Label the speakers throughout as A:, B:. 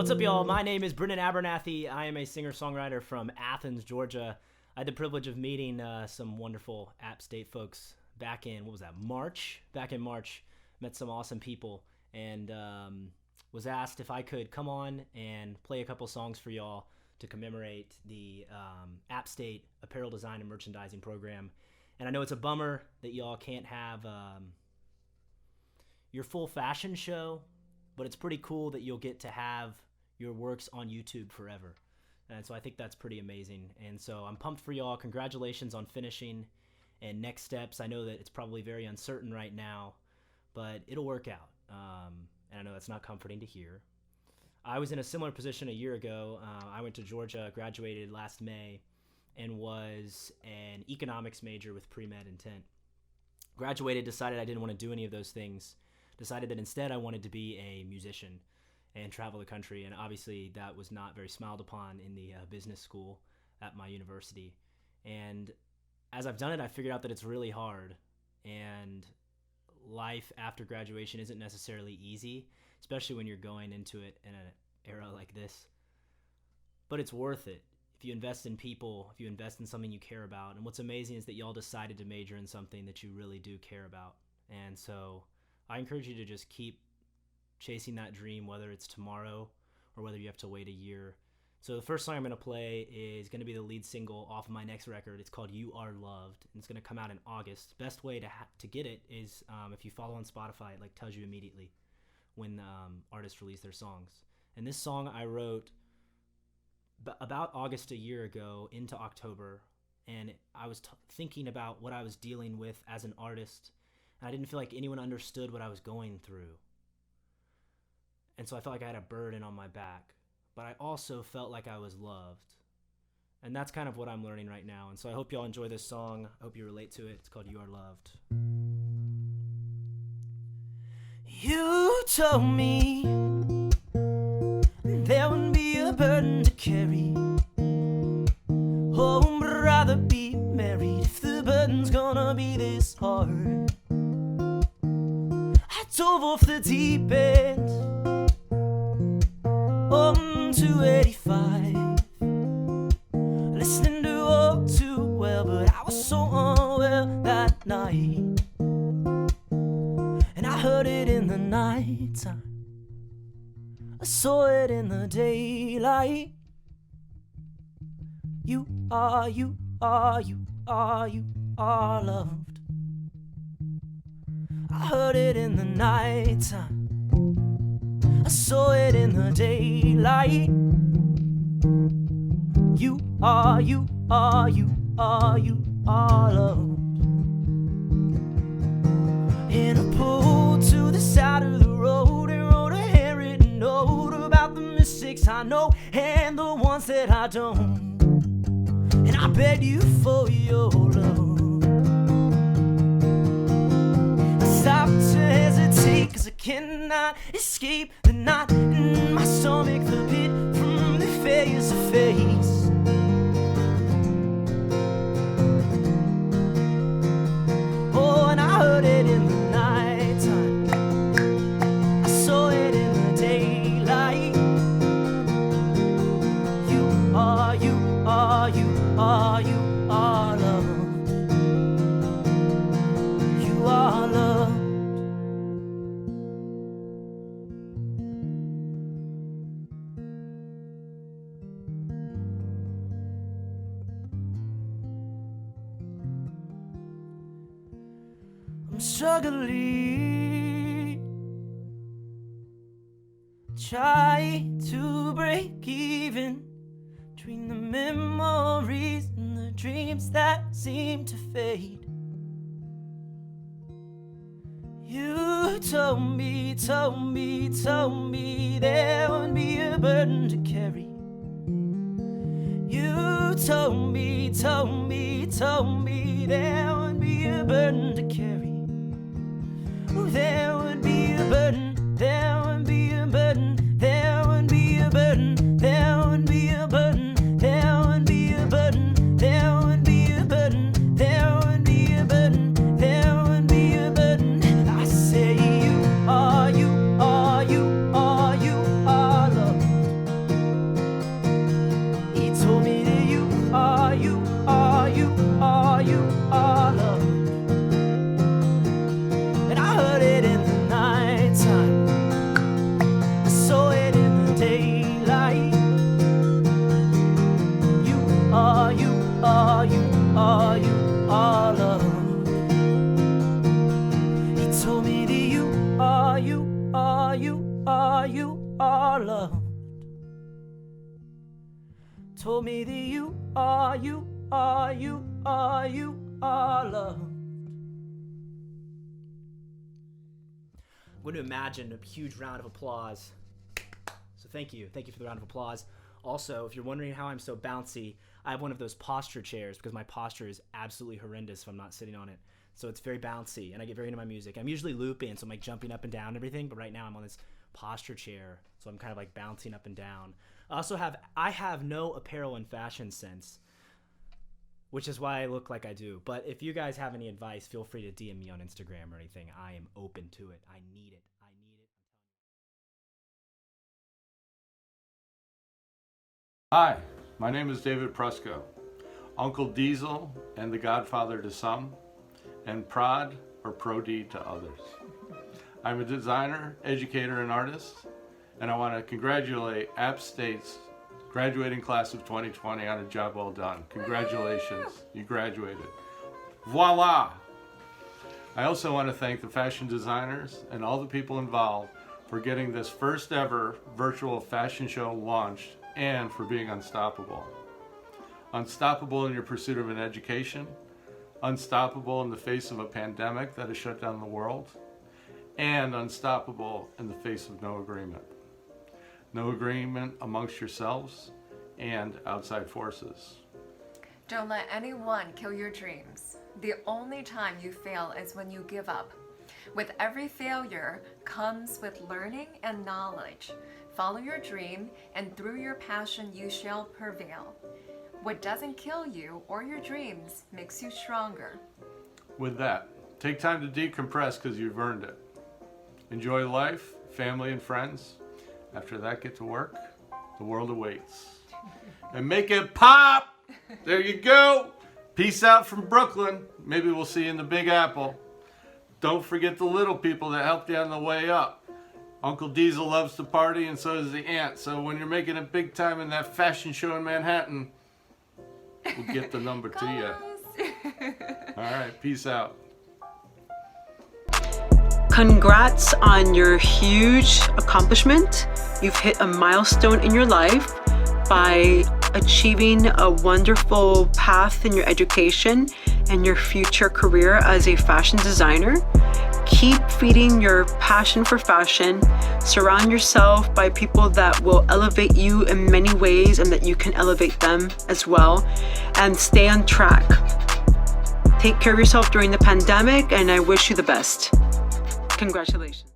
A: What's up, y'all? My name is Brendan Abernathy. I am a singer-songwriter from Athens, Georgia. I had the privilege of meeting some wonderful App State folks back in, March? Back in March. Met some awesome people and was asked if I could come on and play a couple songs for y'all to commemorate the App State Apparel Design and Merchandising Program. And I know it's a bummer that y'all can't have your full fashion show, but it's pretty cool that you'll get to have your works on YouTube forever. And so I think that's pretty amazing. And so I'm pumped for y'all. Congratulations on finishing and next steps. I know that it's probably very uncertain right now, but it'll work out. And I know that's not comforting to hear. I was in a similar position a year ago. I went to Georgia, graduated last May, and was an economics major with pre-med intent. Graduated, decided I didn't want to do any of those things. Decided that instead I wanted to be a musician and travel the country, and obviously that was not very smiled upon in the business school at my university. And as I've done it, I figured out that it's really hard, and life after graduation isn't necessarily easy, especially when you're going into it in an era like this. But it's worth it if you invest in people, if you invest in something you care about. And what's amazing is that y'all decided to major in something that you really do care about. And so I encourage you to just keep chasing that dream, whether it's tomorrow or whether you have to wait a year. So the first song I'm going to play is going to be the lead single off of my next record. It's called You Are Loved, and it's going to come out in August. Best way to get it is if you follow on Spotify, it tells you immediately when artists release their songs. And this song I wrote about August a year ago into October, and I was thinking about what I was dealing with as an artist, and I didn't feel like anyone understood what I was going through. And so I felt like I had a burden on my back, but I also felt like I was loved. And that's kind of what I'm learning right now. And so I hope y'all enjoy this song. I hope you relate to it. It's called You Are Loved. You told me there wouldn't be a burden to carry. Oh, but I'd rather be married if the burden's gonna be this hard. I dove off the deep end, 285, listening to all too well, but I was so unwell that night, and I heard it in the nighttime, I saw it in the daylight. You are loved. I heard it in the nighttime, I saw it in the daylight. You are loved. In a pull to the side of the road and wrote a handwritten note about the mistakes I know and the ones that I don't. And I beg you for your love. I stop to hesitate 'cause I cannot escape the knot in my stomach, the pit from the face to face. Oh, and I heard it in the nighttime, I saw it in the daylight. You are loved. You are loved. I'm struggling, trying to break even between the memories and the dreams that seem to fade. You told me there wouldn't be a burden to carry. You told me there wouldn't be a burden to carry. Oh, there would be a burden, there would be a burden, there would be a burden, there would be a burden, there would be a burden, there would be a burden, there would be a burden, there would be a burden. I say you are loved. are loved. He told me that you are loved. Told me that you are loved. I'm going to imagine a huge round of applause. So thank you for the round of applause. Also, if you're wondering how I'm so bouncy, I have one of those posture chairs because my posture is absolutely horrendous if I'm not sitting on it. So it's very bouncy, and I get very into my music. I'm usually looping, so I'm like jumping up and down and everything, but right now I'm on this posture chair, so I'm kind of like bouncing up and down. I have no apparel and fashion sense, which is why I look like I do. But if you guys have any advice, feel free to DM me on Instagram or anything. I am open to it. I need it.
B: Hi, my name is David Prusko, Uncle Diesel and the Godfather to some, and Prod or Pro-D to others. I'm a designer, educator, and artist, and I want to congratulate App State's graduating class of 2020 on a job well done. Congratulations, you graduated. Voila! I also want to thank the fashion designers and all the people involved for getting this first ever virtual fashion show launched and for being unstoppable. Unstoppable in your pursuit of an education, unstoppable in the face of a pandemic that has shut down the world, and unstoppable in the face of no agreement. No agreement amongst yourselves and outside forces.
C: Don't let anyone kill your dreams. The only time you fail is when you give up. With every failure comes with learning and knowledge. Follow your dream, and through your passion you shall prevail. What doesn't kill you or your dreams makes you stronger.
B: With that, take time to decompress because you've earned it. Enjoy life, family, and friends. After that, get to work. The world awaits. And make it pop! There you go! Peace out from Brooklyn. Maybe we'll see you in the Big Apple. Don't forget the little people that helped you on the way up. Uncle Diesel loves to party, and so does the aunt. So when you're making it big time in that fashion show in Manhattan, we'll get the number to you. All right, peace out.
D: Congrats on your huge accomplishment. You've hit a milestone in your life by achieving a wonderful path in your education and your future career as a fashion designer. Keep feeding your passion for fashion. Surround yourself by people that will elevate you in many ways and that you can elevate them as well. And stay on track. Take care of yourself during the pandemic, and I wish you the best. Congratulations.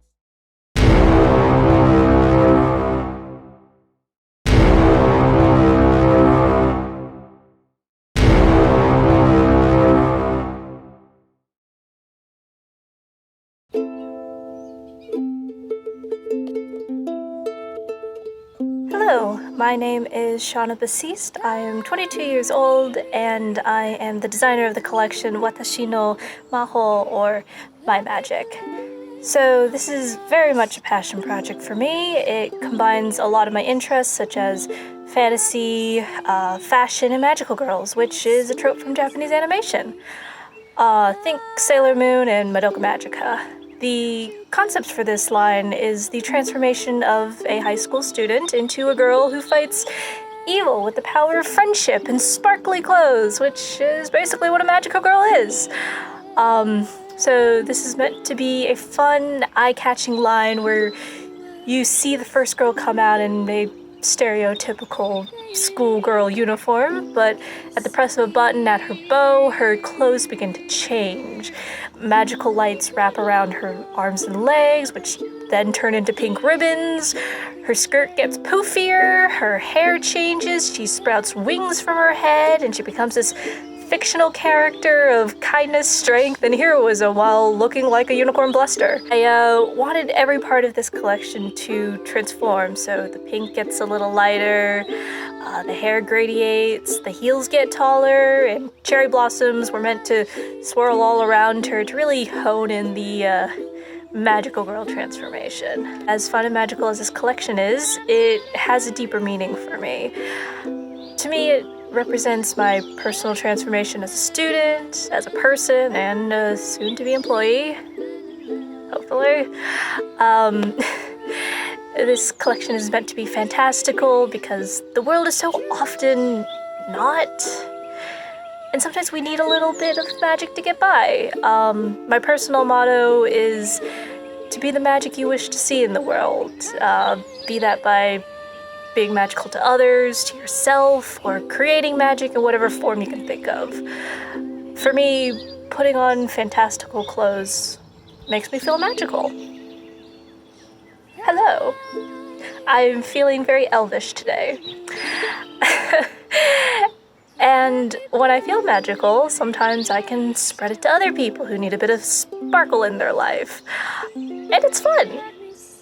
E: Hello, my name is Shawna Basist. I am 22 years old, and I am the designer of the collection Watashi no Maho, or My Magic. So this is very much a passion project for me. It combines a lot of my interests, such as fantasy, fashion, and magical girls, which is a trope from Japanese animation. Think Sailor Moon and Madoka Magica. The concept for this line is the transformation of a high school student into a girl who fights evil with the power of friendship and sparkly clothes, which is basically what a magical girl is. So this is meant to be a fun, eye-catching line where you see the first girl come out in a stereotypical schoolgirl uniform, but at the press of a button at her bow, her clothes begin to change. Magical lights wrap around her arms and legs, which then turn into pink ribbons. Her skirt gets poofier, her hair changes, she sprouts wings from her head, and she becomes this fictional character of kindness, strength, and heroism while looking like a unicorn bluster. I wanted every part of this collection to transform, so the pink gets a little lighter, the hair gradiates, the heels get taller, and cherry blossoms were meant to swirl all around her to really hone in the magical girl transformation. As fun and magical as this collection is, it has a deeper meaning for me. To me, it represents my personal transformation as a student, as a person, and a soon-to-be employee. Hopefully. This collection is meant to be fantastical because the world is so often not. And sometimes we need a little bit of magic to get by. My personal motto is to be the magic you wish to see in the world. Be that by being magical to others, to yourself, or creating magic in whatever form you can think of. For me, putting on fantastical clothes makes me feel magical. Hello. I'm feeling very elvish today. And when I feel magical, sometimes I can spread it to other people who need a bit of sparkle in their life. And it's fun.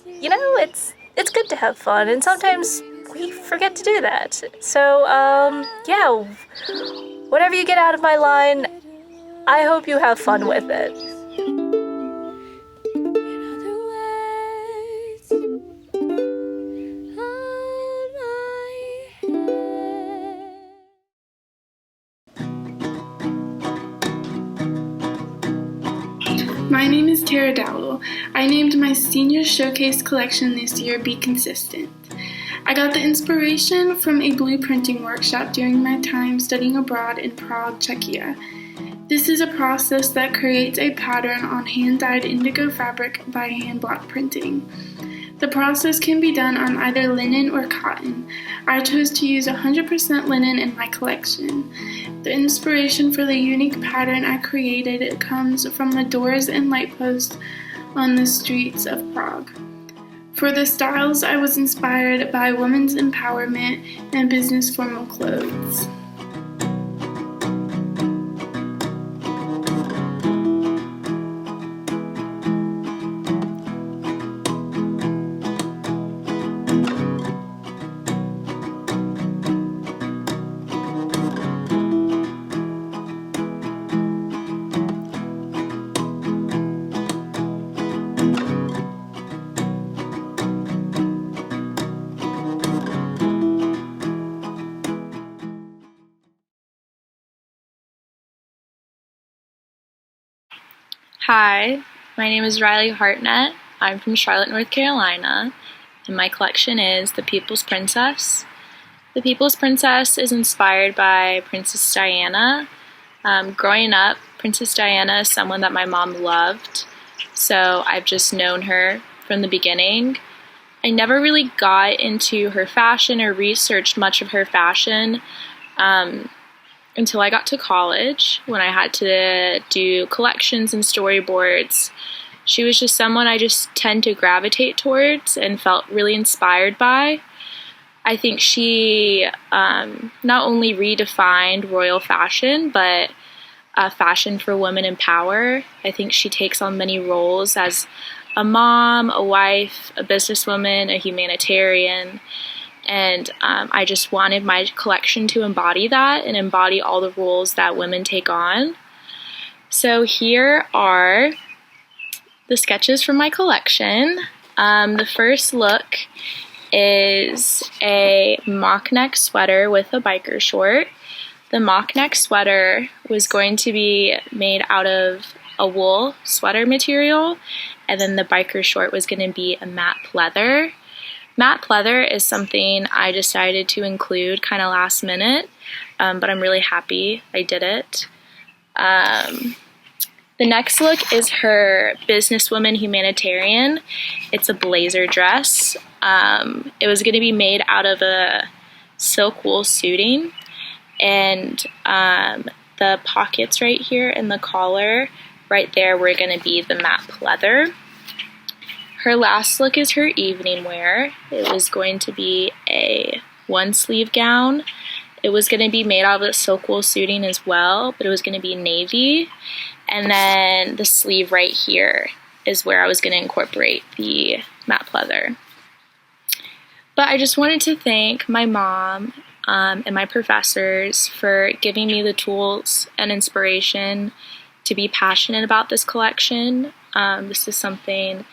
E: You know, it's good to have fun, and sometimes we forget to do that. So, yeah, whatever you get out of my line, I hope you have fun with it.
F: My name is Dowdle. I named my senior showcase collection this year Be Consistent. I got the inspiration from a blueprinting workshop during my time studying abroad in Prague, Czechia. This is a process that creates a pattern on hand-dyed indigo fabric by hand block printing. The process can be done on either linen or cotton. I chose to use 100% linen in my collection. The inspiration for the unique pattern I created comes from the doors and light posts on the streets of Prague. For the styles, I was inspired by women's empowerment and business formal clothes.
G: Hi, my name is Rileigh Hartnett. I'm from Charlotte, North Carolina, and my collection is The People's Princess. The People's Princess is inspired by Princess Diana. Growing up, Princess Diana is someone that my mom loved, so I've just known her from the beginning. I never really got into her fashion or researched much of her fashion until I got to college, when I had to do collections and storyboards. She was just someone I just tend to gravitate towards and felt really inspired by. I think she not only redefined royal fashion, but fashion for women in power. I think she takes on many roles as a mom, a wife, a businesswoman, a humanitarian. And I just wanted my collection to embody that and embody all the roles that women take on. So here are the sketches from my collection. The first look is a mock neck sweater with a biker short. The mock neck sweater was going to be made out of a wool sweater material, and then the biker short was going to be a matte pleather. Matte pleather is something I decided to include kind of last minute, but I'm really happy I did it. The next look is her businesswoman humanitarian. It's a blazer dress. It was going to be made out of a silk wool suiting, and the pockets right here and the collar right there were going to be the matte pleather. Her last look is her evening wear. It was going to be a one-sleeve gown. It was going to be made out of a silk wool suiting as well, but it was going to be navy. And then the sleeve right here is where I was going to incorporate the matte pleather. But I just wanted to thank my mom and my professors for giving me the tools and inspiration to be passionate about this collection. This is something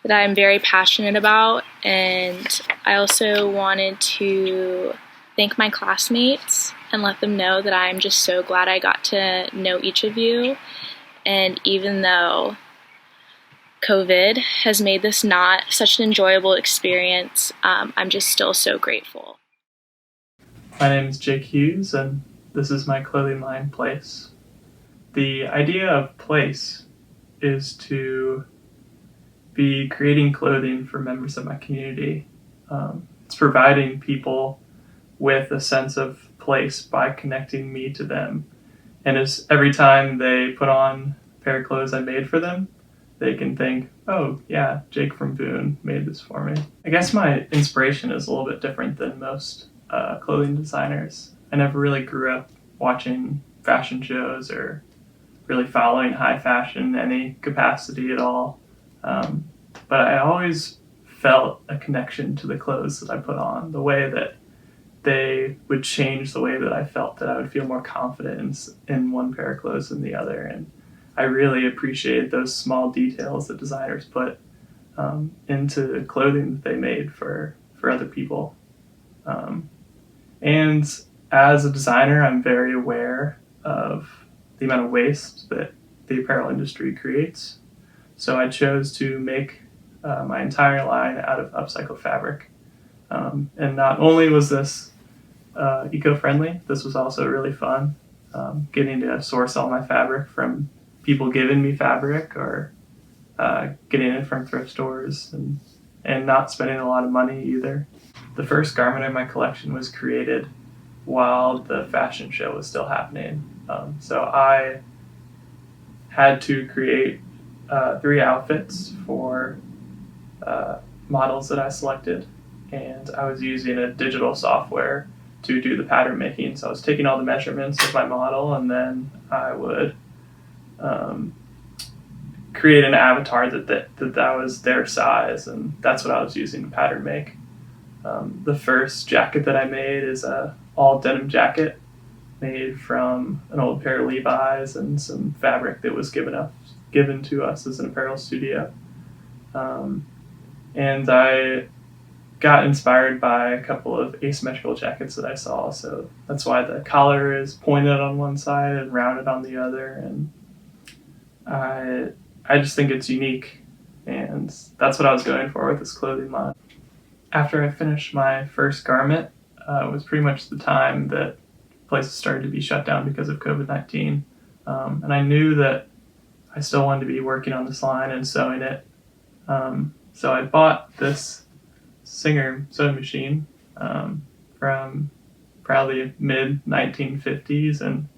G: that I'm very passionate about, and I also wanted to thank my classmates and let them know that I'm just so glad I got to know each of you. And even though COVID has made this not such an enjoyable experience, I'm just still so grateful.
H: My name is Jake Hughes, and this is my clothing line, Place. The idea of Place is to be creating clothing for members of my community. It's providing people with a sense of place by connecting me to them. And as every time they put on a pair of clothes I made for them, they can think, oh yeah, Jake from Boone made this for me. I guess my inspiration is a little bit different than most clothing designers. I never really grew up watching fashion shows or really following high fashion in any capacity at all. But I always felt a connection to the clothes that I put on, the way that they would change the way that I felt, that I would feel more confident in one pair of clothes than the other. And I really appreciate those small details that designers put into clothing that they made for other people. And as a designer, I'm very aware of the amount of waste that the apparel industry creates. So I chose to make my entire line out of upcycled fabric. And not only was this eco-friendly, this was also really fun. Getting to source all my fabric from people giving me fabric or getting it from thrift stores and not spending a lot of money either. The first garment in my collection was created while the fashion show was still happening. So I had to create 3 outfits for models that I selected, and I was using a digital software to do the pattern making. So I was taking all the measurements of my model, and then I would create an avatar that was their size, and that's what I was using to pattern make. The first jacket that I made is a all denim jacket made from an old pair of Levi's and some fabric that was given to us as an apparel studio. And I got inspired by a couple of asymmetrical jackets that I saw. So that's why the collar is pointed on one side and rounded on the other. And I just think it's unique. And that's what I was going for with this clothing line. After I finished my first garment, it was pretty much the time that places started to be shut down because of COVID-19. And I knew that I still wanted to be working on this line and sewing it. So I bought this Singer sewing machine from probably mid-1950s, and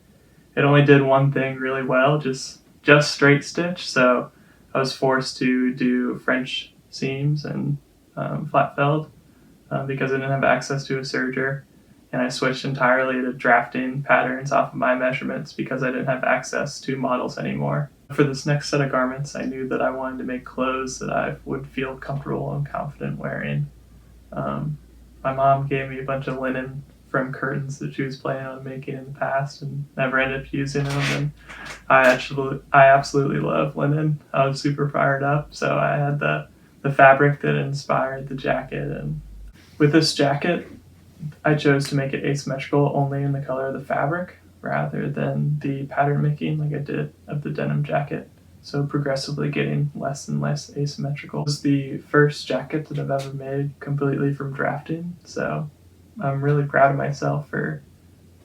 H: it only did one thing really well, just straight stitch. So I was forced to do French seams and flat felled because I didn't have access to a serger, and I switched entirely to drafting patterns off of my measurements because I didn't have access to models anymore. For this next set of garments, I knew that I wanted to make clothes that I would feel comfortable and confident wearing. My mom gave me a bunch of linen from curtains that she was planning on making in the past and never ended up using them. And I absolutely love linen. I was super fired up, so I had the fabric that inspired the jacket. And with this jacket, I chose to make it asymmetrical only in the color of the fabric rather than the pattern making like I did of the denim jacket. So progressively getting less and less asymmetrical. This is the first jacket that I've ever made completely from drafting. So I'm really proud of myself for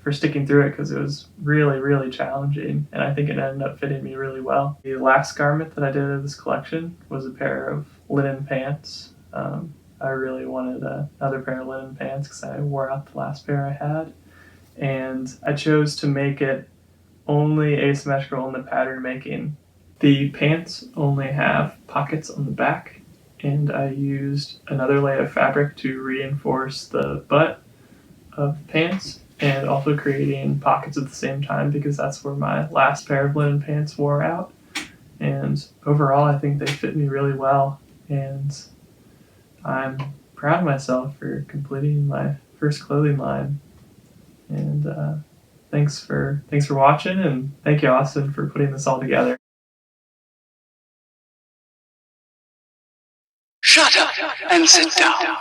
H: sticking through it because it was really, really challenging. And I think it ended up fitting me really well. The last garment that I did of this collection was a pair of linen pants. I really wanted another pair of linen pants because I wore out the last pair I had. And I chose to make it only asymmetrical in the pattern making. The pants only have pockets on the back, and I used another layer of fabric to reinforce the butt of the pants and also creating pockets at the same time because that's where my last pair of linen pants wore out. And overall, I think they fit me really well, and I'm proud of myself for completing my first clothing line. And thanks for watching, and thank you, Austin, for putting this all together.
I: Shut up and sit down.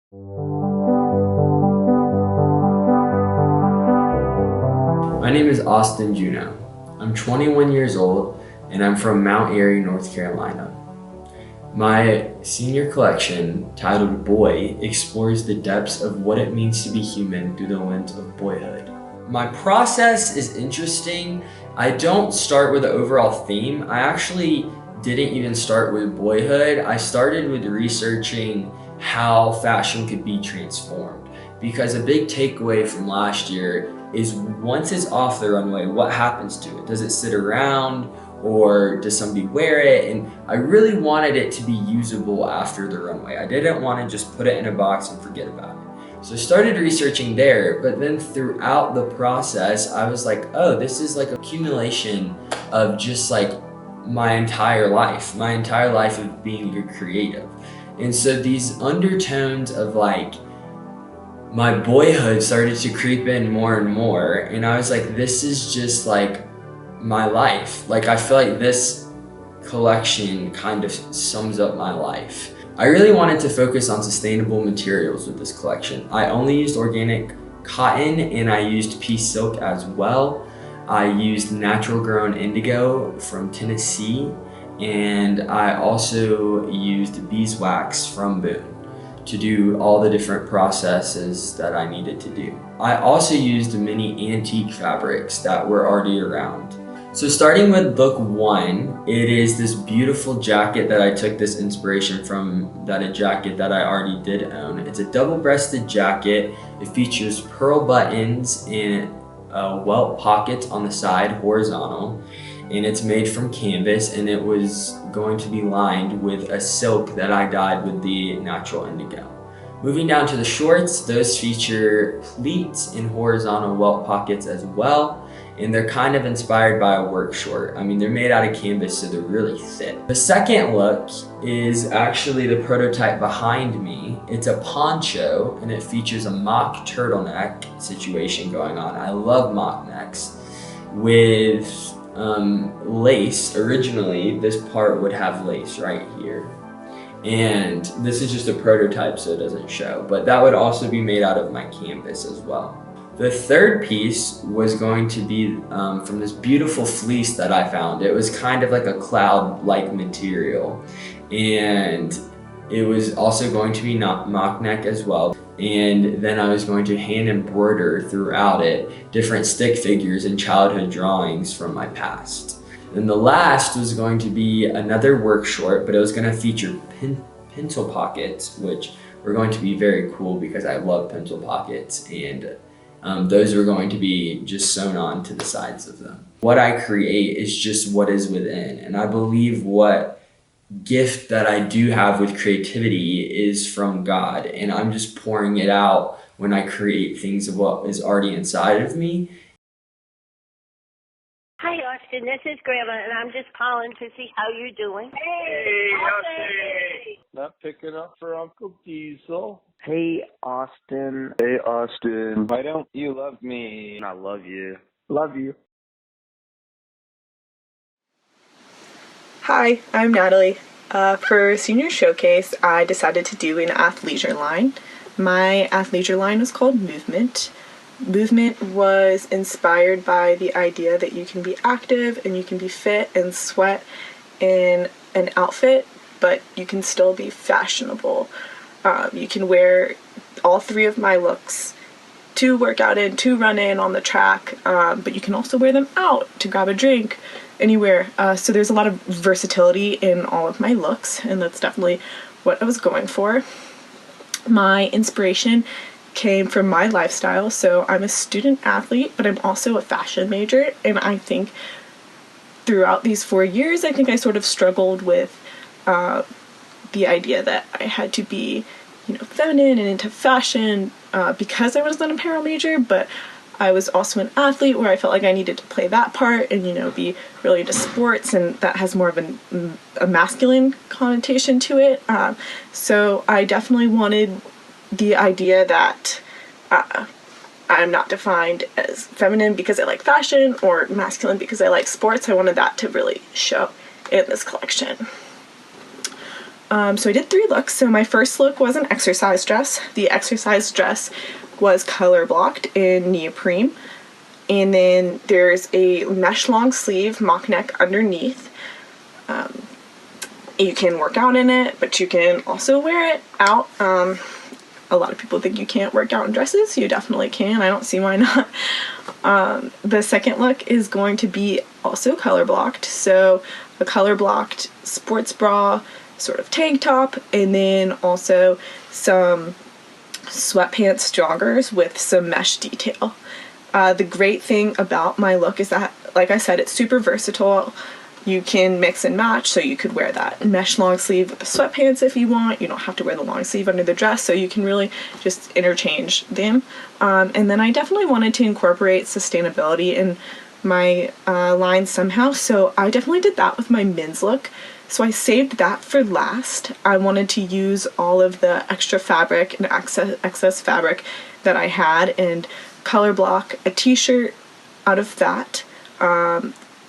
J: My name is Austin Juno. I'm 21 years old and I'm from Mount Airy, North Carolina. My senior collection, titled Boy, explores the depths of what it means to be human through the lens of boyhood. My process is interesting. I don't start with the overall theme. I actually didn't even start with boyhood. I started with researching how fashion could be transformed, because a big takeaway from last year is once it's off the runway, what happens to it? Does it sit around or does somebody wear it? And I really wanted it to be usable after the runway. I didn't want to just put it in a box and forget about it. So I started researching there, but then throughout the process, I was like, oh, this is like accumulation of just like my entire life of being a creative. And so these undertones of like my boyhood started to creep in more and more, and I was like, this is just like my life. Like, I feel like this collection kind of sums up my life. I really wanted to focus on sustainable materials with this collection. I only used organic cotton and I used pea silk as well. I used natural grown indigo from Tennessee, and I also used beeswax from Boone to do all the different processes that I needed to do. I also used many antique fabrics that were already around. So starting with look 1, it is this beautiful jacket that I took this inspiration from, a jacket that I already did own. It's a double-breasted jacket. It features pearl buttons and welt pockets on the side, horizontal, and it's made from canvas, and it was going to be lined with a silk that I dyed with the natural indigo. Moving down to the shorts, those feature pleats and horizontal welt pockets as well, and they're kind of inspired by a work short. I mean, they're made out of canvas, so they're really thick. The second look is actually the prototype behind me. It's a poncho, and it features a mock turtleneck situation going on. I love mock necks with lace. Originally, this part would have lace right here. And this is just a prototype, so it doesn't show, but that would also be made out of my canvas as well. The third piece was going to be from this beautiful fleece that I found. It was kind of like a cloud-like material, and it was also going to be mock neck as well. And then I was going to hand embroider throughout it different stick figures and childhood drawings from my past. And the last was going to be another work short, but it was going to feature pencil pockets, which were going to be very cool because I love pencil pockets, and those were going to be just sewn on to the sides of them. What I create is just what is within, and I believe what gift that I do have with creativity is from God, and I'm just pouring it out when I create things of what is already inside of me.
K: Hi, Austin. This is Grandma, and I'm just calling to see how you're doing.
L: Hey, Austin. Not picking up for Uncle Diesel. Hey, Austin. Hey, Austin. Why don't you love me? I love you. Love you.
M: Hi, I'm Natalie. For Senior Showcase, I decided to do an athleisure line. My athleisure line was called Movement. Movement was inspired by the idea that you can be active and you can be fit and sweat in an outfit, but you can still be fashionable. You can wear all 3 of my looks to work out in, to run in on the track, but you can also wear them out to grab a drink anywhere. So there's a lot of versatility in all of my looks, and that's definitely what I was going for. My inspiration came from my lifestyle. So I'm a student athlete, but I'm also a fashion major, and I think throughout these 4 years, I think I sort of struggled with the idea that I had to be, feminine and into fashion because I was an apparel major, but I was also an athlete where I felt like I needed to play that part and, be really into sports, and that has more of a masculine connotation to it. So I definitely wanted the idea that I'm not defined as feminine because I like fashion or masculine because I like sports. I wanted that to really show in this collection. So I did 3 looks. So my first look was an exercise dress. The exercise dress was color blocked in neoprene. And then there's a mesh long sleeve mock neck underneath. You can work out in it, but you can also wear it out. A lot of people think you can't work out in dresses. You definitely can. I don't see why not. The second look is going to be also color blocked. So a color blocked sports bra, sort of tank top, and then also some sweatpants joggers with some mesh detail. The great thing about my look is that, like I said, it's super versatile. You can mix and match, so you could wear that mesh long sleeve with the sweatpants if you want. You don't have to wear the long sleeve under the dress, so you can really just interchange them. And then I definitely wanted to incorporate sustainability in my line somehow, so I definitely did that with my men's look. So I saved that for last. I wanted to use all of the extra fabric and excess fabric that I had and color block a t-shirt out of that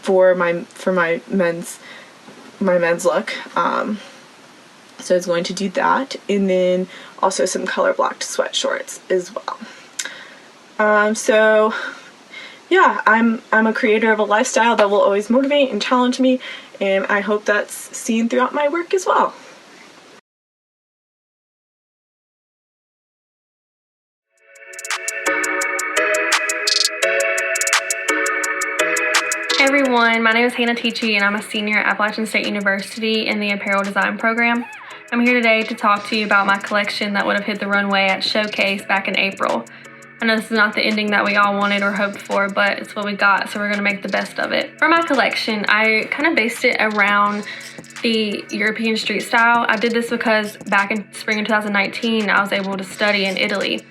M: for my men's look. So I was going to do that, and then also some color blocked sweat shorts as well. So yeah, I'm a creator of a lifestyle that will always motivate and challenge me, and I hope that's seen throughout my work as well.
N: Hey everyone, my name is Teachey and I'm a senior at Appalachian State University in the apparel design program. I'm here today to talk to you about my collection that would have hit the runway at Showcase back in April. I know this is not the ending that we all wanted or hoped for, but it's what we got, so we're going to make the best of it. For my collection, I kind of based it around the European street style. I did this because back in spring of 2019, I was able to study in Italy.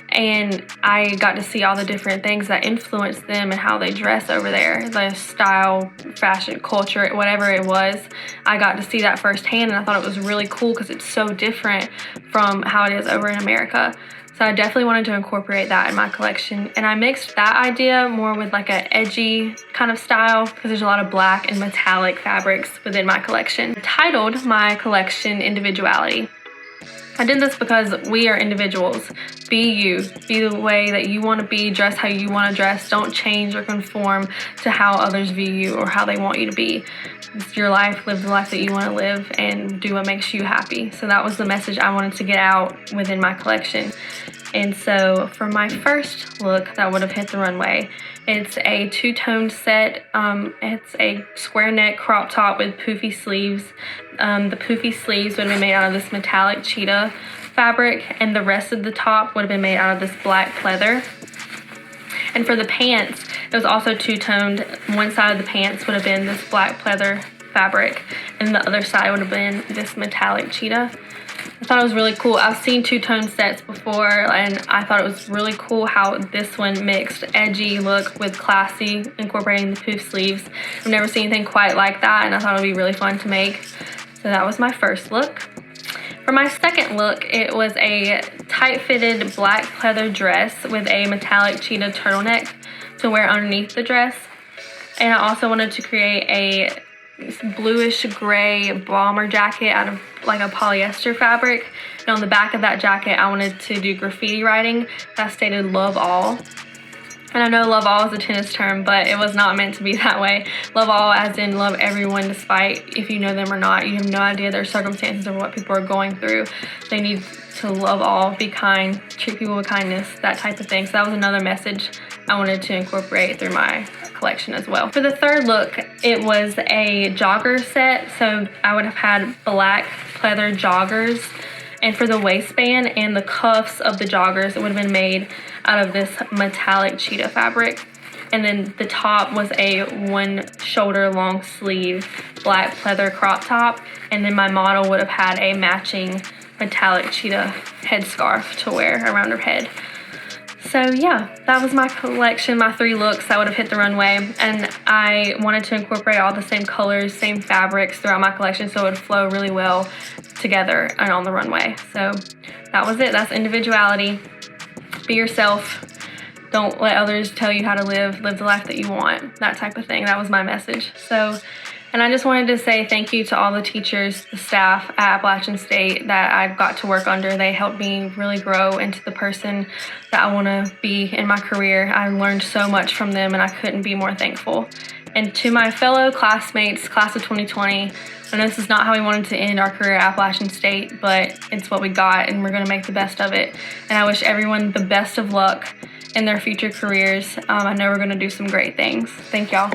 N: And I got to see all the different things that influence them and how they dress over there. The style, fashion, culture, whatever it was. I got to see that firsthand, and I thought it was really cool because it's so different from how it is over in America. So I definitely wanted to incorporate that in my collection. And I mixed that idea more with like an edgy kind of style because there's a lot of black and metallic fabrics within my collection. I titled my collection Individuality. I did this because we are individuals. Be you. Be the way that you want to be. Dress how you want to dress. Don't change or conform to how others view you or how they want you to be. It's your life. Live the life that you want to live and do what makes you happy. So that was the message I wanted to get out within my collection. And so for my first look that would have hit the runway, it's a two-toned set. It's a square neck crop top with poofy sleeves. The poofy sleeves would have been made out of this metallic cheetah fabric, and the rest of the top would have been made out of this black pleather. And for the pants, it was also two-toned. One side of the pants would have been this black pleather fabric, and the other side would have been this metallic cheetah. I thought it was really cool. I've seen two-tone sets before, and I thought it was really cool how this one mixed edgy look with classy, incorporating the poof sleeves. I've never seen anything quite like that, and I thought it would be really fun to make. So that was my first look. For my second look, it was a tight-fitted black pleather dress with a metallic cheetah turtleneck to wear underneath the dress. And I also wanted to create a bluish gray bomber jacket out of like a polyester fabric, and on the back of that jacket I wanted to do graffiti writing that stated "Love All." And I know love all is a tennis term, but it was not meant to be that way. Love all as in love everyone despite if you know them or not. You have no idea their circumstances or what people are going through. They need to love all, be kind, treat people with kindness, that type of thing. So that was another message I wanted to incorporate through my collection as well. For the third look, it was a jogger set. So I would have had black pleather joggers, and for the waistband and the cuffs of the joggers, it would have been made out of this metallic cheetah fabric. And then the top was a one shoulder long sleeve black pleather crop top, and then my model would have had a matching metallic cheetah headscarf to wear around her head. So yeah, that was my collection, my 3 looks that would have hit the runway, and I wanted to incorporate all the same colors, same fabrics throughout my collection so it would flow really well together and on the runway. So that was it. That's individuality. Be yourself. Don't let others tell you how to live the life that you want, that type of thing. That was my message. So And I just wanted to say thank you to all the teachers, the staff at Appalachian State that I've got to work under. They helped me really grow into the person that I want to be in my career. I learned so much from them, and I couldn't be more thankful. And to my fellow classmates, class of 2020, I know this is not how we wanted to end our career at Appalachian State, but it's what we got, and we're going to make the best of it. And I wish everyone the best of luck in their future careers. I know we're going to do some great things. Thank y'all.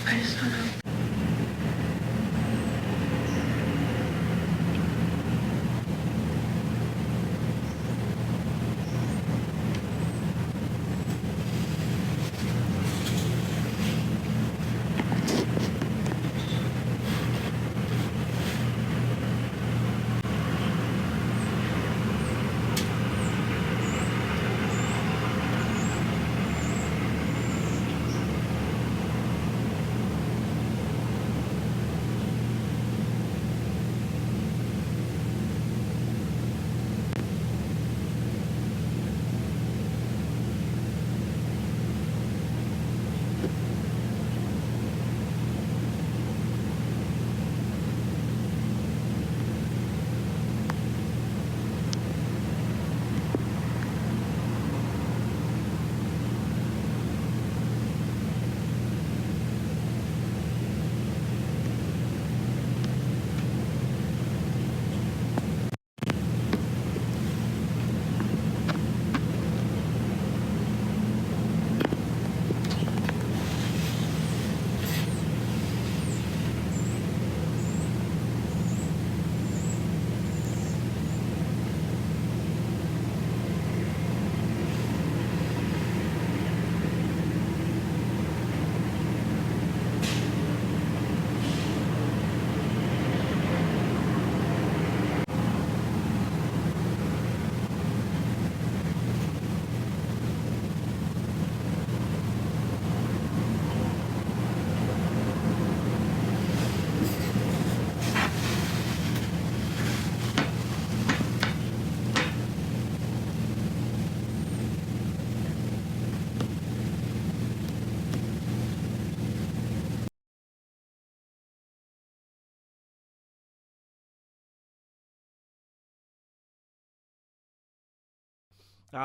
F: I just don't know.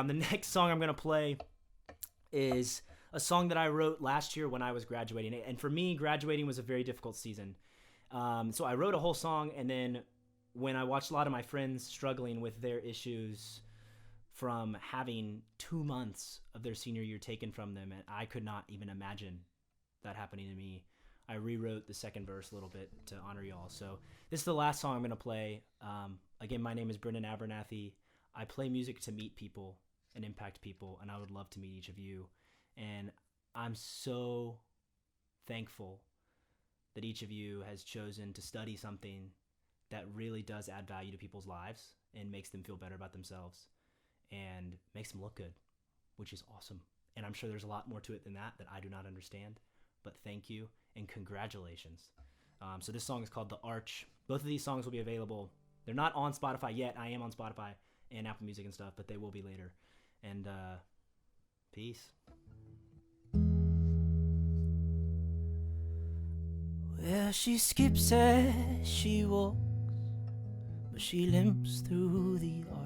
A: The next song I'm going to play is a song that I wrote last year when I was graduating. And for me, graduating was a very difficult season. So I wrote a whole song, and then when I watched a lot of my friends struggling with their issues from having 2 months of their senior year taken from them, and I could not even imagine that happening to me. I rewrote the second verse a little bit to honor y'all. So this is the last song I'm going to play. Again, my name is Brendan Abernathy. I play music to meet people and impact people, and I would love to meet each of you. And I'm so thankful that each of you has chosen to study something that really does add value to people's lives and makes them feel better about themselves and makes them look good, which is awesome. And I'm sure there's a lot more to it than that I do not understand. But thank you and congratulations. So this song is called The Arch. Both of these songs will be available. They're not on Spotify yet. I am on Spotify and Apple Music and stuff, but they will be later. And peace. Well, she skips as she walks, but she limps through the arch.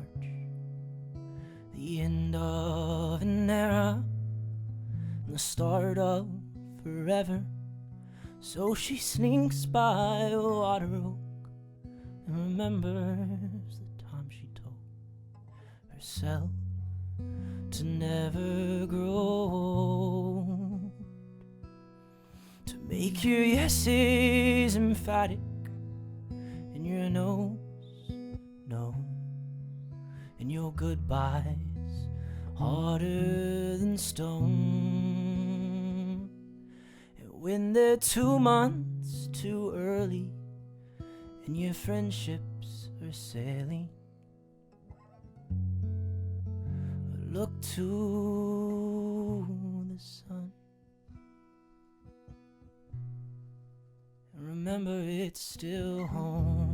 A: The end of an era, the start of forever. So she slinks by a water oak and remembers the time she told herself to never grow old. To make your yeses emphatic and your no's no, and your goodbyes harder than stone. And when they're 2 months too early and your friendships are sailing, look to the sun and remember it's still home.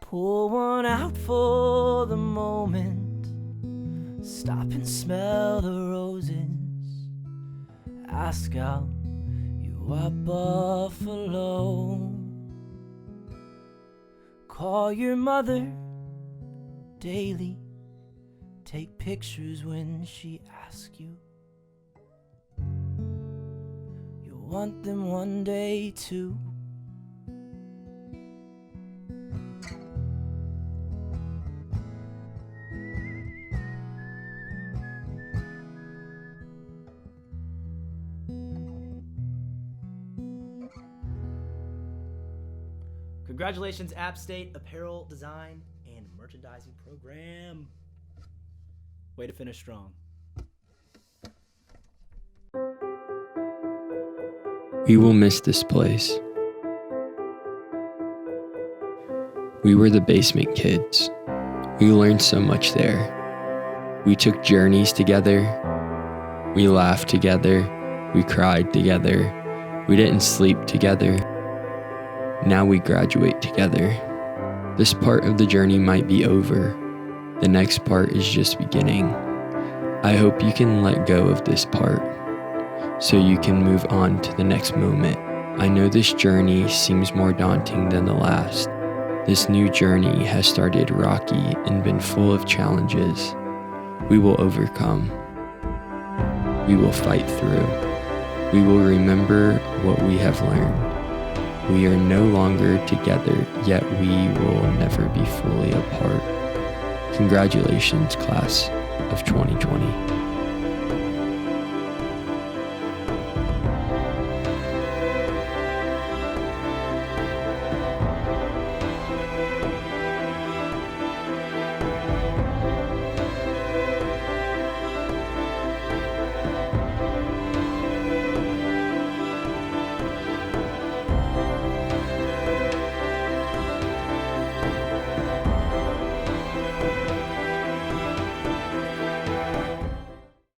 A: Pour one out for the moment. Stop and smell the roses. Ask out you are buffalo. Call your mother daily. Take pictures when she asks you. You'll want them one day too. Congratulations, App State Apparel Design and Merchandising Program. Way to finish strong.
J: We will miss this place. We were the basement kids. We learned so much there. We took journeys together. We laughed together. We cried together. We didn't sleep together. Now we graduate together. This part of the journey might be over. The next part is just beginning. I hope you can let go of this part so you can move on to the next moment. I know this journey seems more daunting than the last. This new journey has started rocky and been full of challenges. We will overcome. We will fight through. We will remember what we have learned. We are no longer together, yet we will never be fully apart. Congratulations, class of 2020.